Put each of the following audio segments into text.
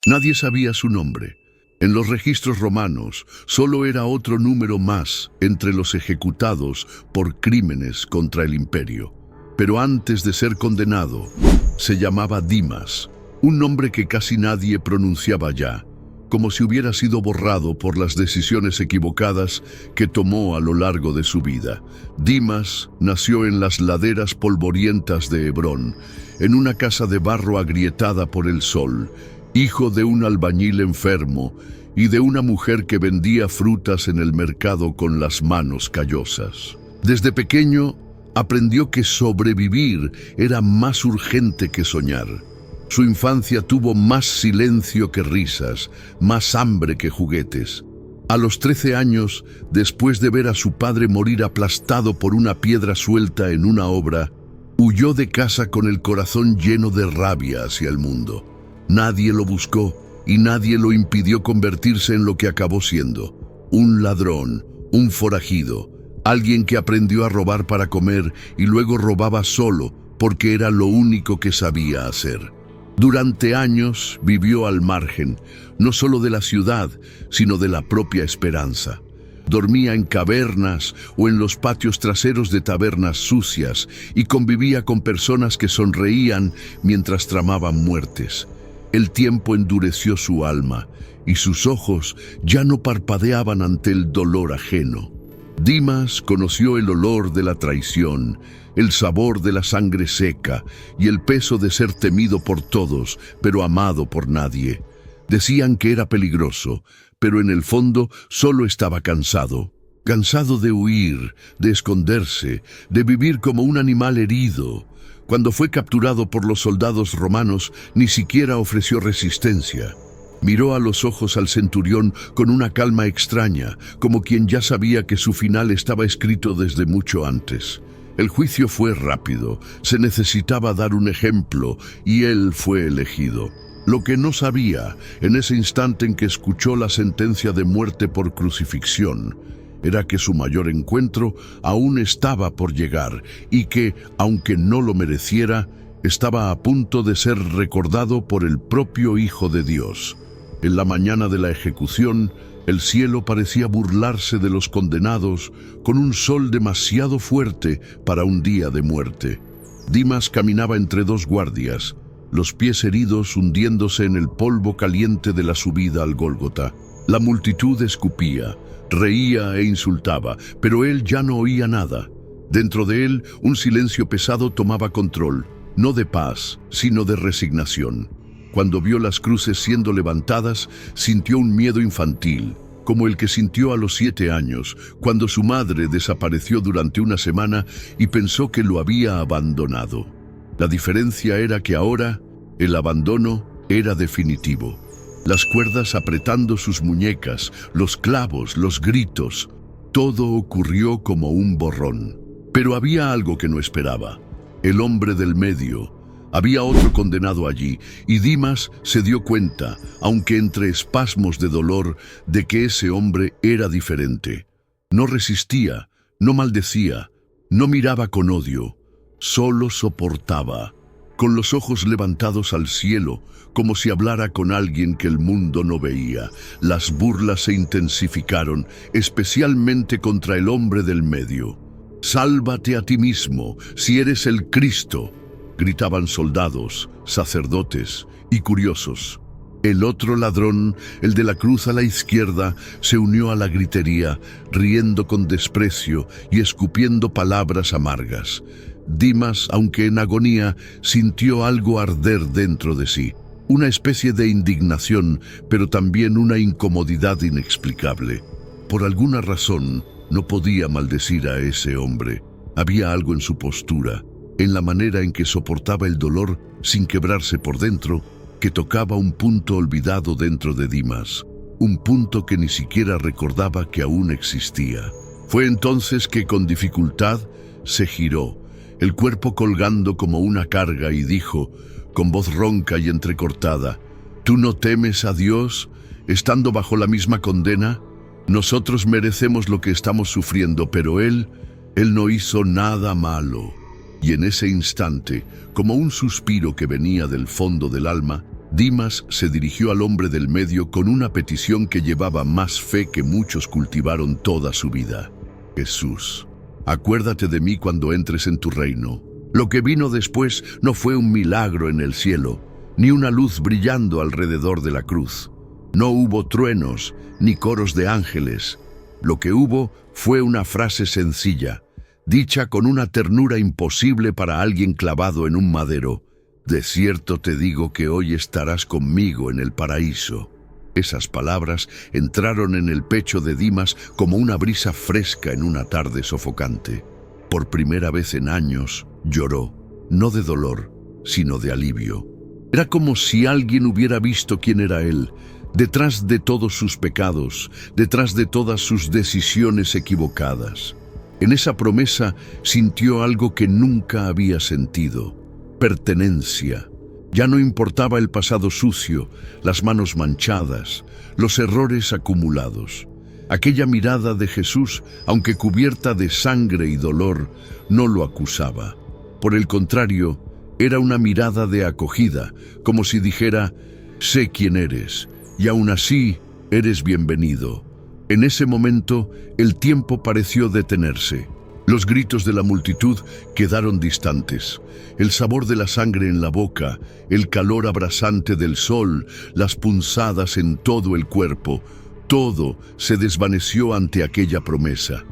Nadie sabía su nombre. En los registros romanos solo era otro número más entre los ejecutados por crímenes contra el imperio. Pero antes de ser condenado, se llamaba Dimas, un nombre que casi nadie pronunciaba ya, como si hubiera sido borrado por las decisiones equivocadas que tomó a lo largo de su vida. Dimas nació en las laderas polvorientas de Hebrón, en una casa de barro agrietada por el sol, hijo de un albañil enfermo y de una mujer que vendía frutas en el mercado con las manos callosas. Desde pequeño aprendió que sobrevivir era más urgente que soñar. Su infancia tuvo más silencio que risas, más hambre que juguetes. A los 13 años, después de ver a su padre morir aplastado por una piedra suelta en una obra, huyó de casa con el corazón lleno de rabia hacia el mundo. Nadie lo buscó y nadie lo impidió convertirse en lo que acabó siendo: un ladrón, un forajido, alguien que aprendió a robar para comer y luego robaba solo porque era lo único que sabía hacer. Durante años vivió al margen, no solo de la ciudad, sino de la propia esperanza. Dormía en cavernas o en los patios traseros de tabernas sucias y convivía con personas que sonreían mientras tramaban muertes. El tiempo endureció su alma y sus ojos ya no parpadeaban ante el dolor ajeno. Dimas conoció el olor de la traición, el sabor de la sangre seca y el peso de ser temido por todos, pero amado por nadie. Decían que era peligroso, pero en el fondo solo estaba cansado. Cansado de huir, de esconderse, de vivir como un animal herido. Cuando fue capturado por los soldados romanos, ni siquiera ofreció resistencia. Miró a los ojos al centurión con una calma extraña, como quien ya sabía que su final estaba escrito desde mucho antes. El juicio fue rápido, se necesitaba dar un ejemplo, y él fue elegido. Lo que no sabía, en ese instante en que escuchó la sentencia de muerte por crucifixión, era que su mayor encuentro aún estaba por llegar y que, aunque no lo mereciera, estaba a punto de ser recordado por el propio Hijo de Dios. En la mañana de la ejecución, el cielo parecía burlarse de los condenados con un sol demasiado fuerte para un día de muerte. Dimas caminaba entre dos guardias, los pies heridos hundiéndose en el polvo caliente de la subida al Gólgota. La multitud escupía, reía e insultaba, pero él ya no oía nada. Dentro de él, un silencio pesado tomaba control, no de paz, sino de resignación. Cuando vio las cruces siendo levantadas, sintió un miedo infantil, como el que sintió a los 7 años, cuando su madre desapareció durante una semana y pensó que lo había abandonado. La diferencia era que ahora el abandono era definitivo. Las cuerdas apretando sus muñecas, los clavos, los gritos, todo ocurrió como un borrón. Pero había algo que no esperaba: el hombre del medio. Había otro condenado allí, y Dimas se dio cuenta, aunque entre espasmos de dolor, de que ese hombre era diferente. No resistía, no maldecía, no miraba con odio, solo soportaba, con los ojos levantados al cielo, como si hablara con alguien que el mundo no veía. Las burlas se intensificaron, especialmente contra el hombre del medio. «Sálvate a ti mismo, si eres el Cristo», gritaban soldados, sacerdotes y curiosos. El otro ladrón, el de la cruz a la izquierda, se unió a la gritería, riendo con desprecio y escupiendo palabras amargas. Dimas, aunque en agonía, sintió algo arder dentro de sí, una especie de indignación, pero también una incomodidad inexplicable. Por alguna razón, no podía maldecir a ese hombre. Había algo en su postura, en la manera en que soportaba el dolor sin quebrarse por dentro, que tocaba un punto olvidado dentro de Dimas, un punto que ni siquiera recordaba que aún existía. Fue entonces que con dificultad se giró, el cuerpo colgando como una carga, y dijo, con voz ronca y entrecortada: «¿Tú no temes a Dios, estando bajo la misma condena? Nosotros merecemos lo que estamos sufriendo, pero Él no hizo nada malo». Y en ese instante, como un suspiro que venía del fondo del alma, Dimas se dirigió al hombre del medio con una petición que llevaba más fe que muchos cultivaron toda su vida. Jesús, acuérdate de mí cuando entres en tu reino. Lo que vino después no fue un milagro en el cielo, ni una luz brillando alrededor de la cruz. No hubo truenos, ni coros de ángeles. Lo que hubo fue una frase sencilla, dicha con una ternura imposible para alguien clavado en un madero. De cierto te digo que hoy estarás conmigo en el paraíso. Esas palabras entraron en el pecho de Dimas como una brisa fresca en una tarde sofocante. Por primera vez en años, lloró, no de dolor, sino de alivio. Era como si alguien hubiera visto quién era él, detrás de todos sus pecados, detrás de todas sus decisiones equivocadas. En esa promesa sintió algo que nunca había sentido: pertenencia. Ya no importaba el pasado sucio, las manos manchadas, los errores acumulados. Aquella mirada de Jesús, aunque cubierta de sangre y dolor, no lo acusaba. Por el contrario, era una mirada de acogida, como si dijera: sé quién eres, y aún así eres bienvenido. En ese momento, el tiempo pareció detenerse. Los gritos de la multitud quedaron distantes. El sabor de la sangre en la boca, el calor abrasante del sol, las punzadas en todo el cuerpo, todo se desvaneció ante aquella promesa.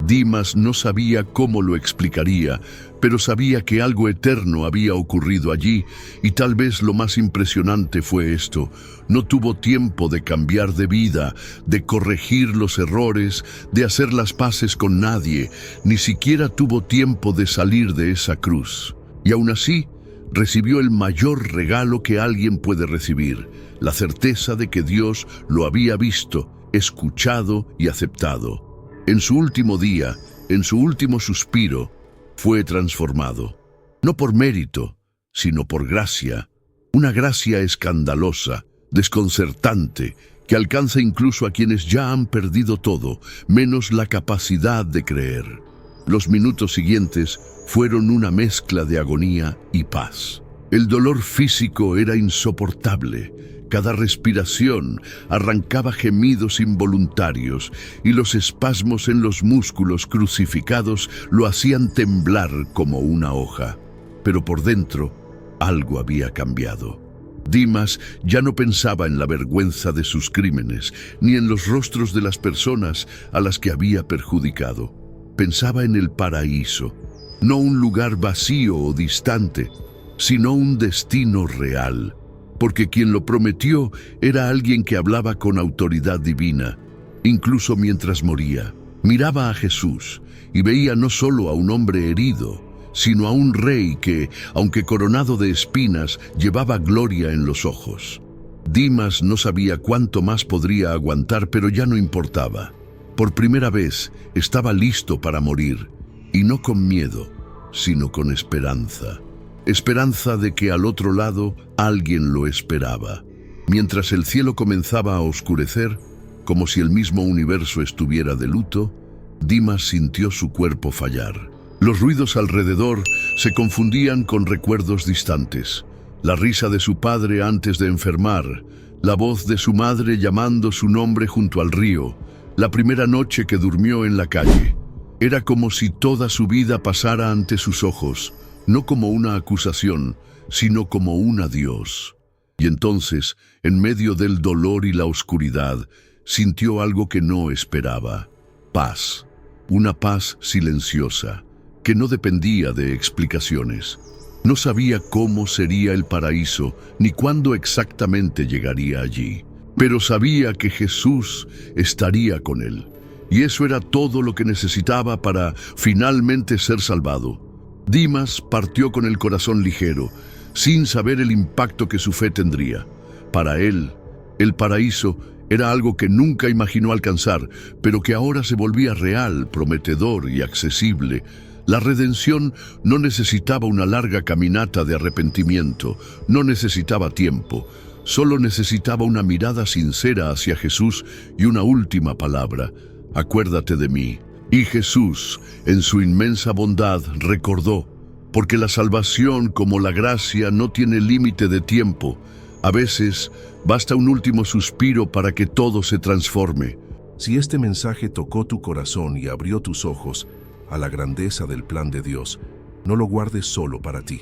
Dimas no sabía cómo lo explicaría, pero sabía que algo eterno había ocurrido allí, y tal vez lo más impresionante fue esto: no tuvo tiempo de cambiar de vida, de corregir los errores, de hacer las paces con nadie, ni siquiera tuvo tiempo de salir de esa cruz. Y aún así, recibió el mayor regalo que alguien puede recibir: la certeza de que Dios lo había visto, escuchado y aceptado. En su último día, en su último suspiro, fue transformado. No por mérito, sino por gracia. Una gracia escandalosa, desconcertante, que alcanza incluso a quienes ya han perdido todo, menos la capacidad de creer. Los minutos siguientes fueron una mezcla de agonía y paz. El dolor físico era insoportable. Cada respiración arrancaba gemidos involuntarios, y los espasmos en los músculos crucificados lo hacían temblar como una hoja. Pero por dentro, algo había cambiado. Dimas ya no pensaba en la vergüenza de sus crímenes, ni en los rostros de las personas a las que había perjudicado. Pensaba en el paraíso, no un lugar vacío o distante, sino un destino real. Porque quien lo prometió era alguien que hablaba con autoridad divina, incluso mientras moría. Miraba a Jesús y veía no solo a un hombre herido, sino a un rey que, aunque coronado de espinas, llevaba gloria en los ojos. Dimas no sabía cuánto más podría aguantar, pero ya no importaba. Por primera vez estaba listo para morir, y no con miedo, sino con esperanza. Esperanza de que al otro lado alguien lo esperaba. Mientras el cielo comenzaba a oscurecer, como si el mismo universo estuviera de luto, Dimas sintió su cuerpo fallar. Los ruidos alrededor se confundían con recuerdos distantes. La risa de su padre antes de enfermar, la voz de su madre llamando su nombre junto al río, la primera noche que durmió en la calle. Era como si toda su vida pasara ante sus ojos, no como una acusación, sino como un adiós. Y entonces, en medio del dolor y la oscuridad, sintió algo que no esperaba: paz. Una paz silenciosa, que no dependía de explicaciones. No sabía cómo sería el paraíso, ni cuándo exactamente llegaría allí. Pero sabía que Jesús estaría con él. Y eso era todo lo que necesitaba para finalmente ser salvado. Dimas partió con el corazón ligero, sin saber el impacto que su fe tendría. Para él, el paraíso era algo que nunca imaginó alcanzar, pero que ahora se volvía real, prometedor y accesible. La redención no necesitaba una larga caminata de arrepentimiento, no necesitaba tiempo, solo necesitaba una mirada sincera hacia Jesús y una última palabra: acuérdate de mí. Y Jesús, en su inmensa bondad, recordó, porque la salvación, como la gracia, no tiene límite de tiempo. A veces, basta un último suspiro para que todo se transforme. Si este mensaje tocó tu corazón y abrió tus ojos a la grandeza del plan de Dios, no lo guardes solo para ti.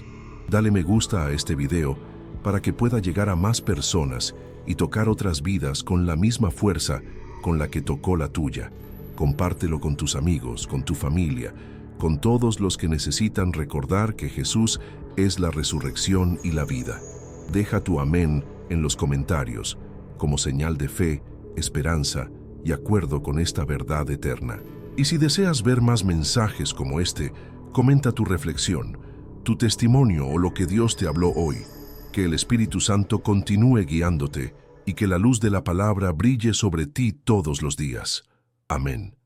Dale me gusta a este video para que pueda llegar a más personas y tocar otras vidas con la misma fuerza con la que tocó la tuya. Compártelo con tus amigos, con tu familia, con todos los que necesitan recordar que Jesús es la resurrección y la vida. Deja tu amén en los comentarios como señal de fe, esperanza y acuerdo con esta verdad eterna. Y si deseas ver más mensajes como este, comenta tu reflexión, tu testimonio o lo que Dios te habló hoy. Que el Espíritu Santo continúe guiándote y que la luz de la palabra brille sobre ti todos los días. Amén.